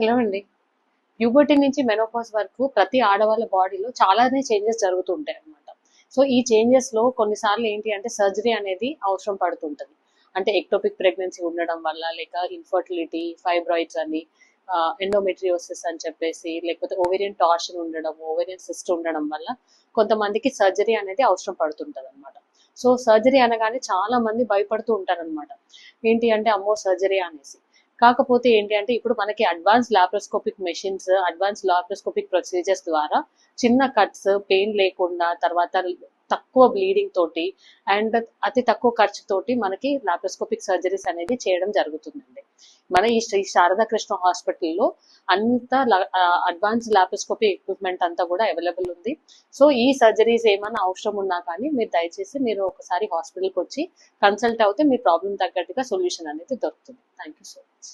Hello అండి. Puberty నుంచి menopause వరకు ప్రతి ఆడవాళ్ళ బాడీలో చాలానే చేంజెస్ జరుగుతూ ఉంటాయి అనమాట. సో ఈ చేంజెస్ లో కొన్నిసార్లు ఏంటి అంటే సర్జరీ అనేది అవసరం పడుతుంటది. అంటే ఎక్టోపిక్ ప్రెగ్నెన్సీ ఉండడం వల్ల, లేక ఇన్ఫర్టిలిటీ, ఫైబ్రాయిడ్స్ అని, ఎండోమెట్రియోసిస్ అని చెప్పేసి, లేకపోతే ఓవేరియన్ టార్షన్ ఉండడం, ఓవేరియన్ సిస్ట్ ఉండడం వల్ల కొంతమందికి సర్జరీ అనేది అవసరం పడుతుంటది అనమాట. సో సర్జరీ అనగానే చాలా మంది భయపడుతూ ఉంటారనమాట. ఏంటి అంటే అమ్మో సర్జరీ అనేసి. కాకపోతే ఏంటి అంటే ఇప్పుడు మనకి advance laparoscopic machines, advance laparoscopic procedures ద్వారా చిన్న కట్స్, పెయిన్ లేకుండా, తర్వాత తక్కువ బ్లీడింగ్ తోటి అండ్ అతి తక్కువ ఖర్చుతోటి మనకి లాప్రోస్కోపిక్ సర్జరీస్ అనేది చేయడం జరుగుతుందండి. మన ఈ శ్రీ శారదా కృష్ణ హాస్పిటల్లో అంత అడ్వాన్స్ లాప్రోస్కోపిక్ ఎక్విప్మెంట్ అంతా కూడా అవైలబుల్ ఉంది. సో ఈ సర్జరీస్ ఏమైనా అవసరం ఉన్నా కానీ మీరు దయచేసి మీరు ఒకసారి హాస్పిటల్కి వచ్చి కన్సల్ట్ అవుతే మీ ప్రాబ్లం తగ్గట్టుగా సొల్యూషన్ అనేది దొరుకుతుంది. Thank you so much.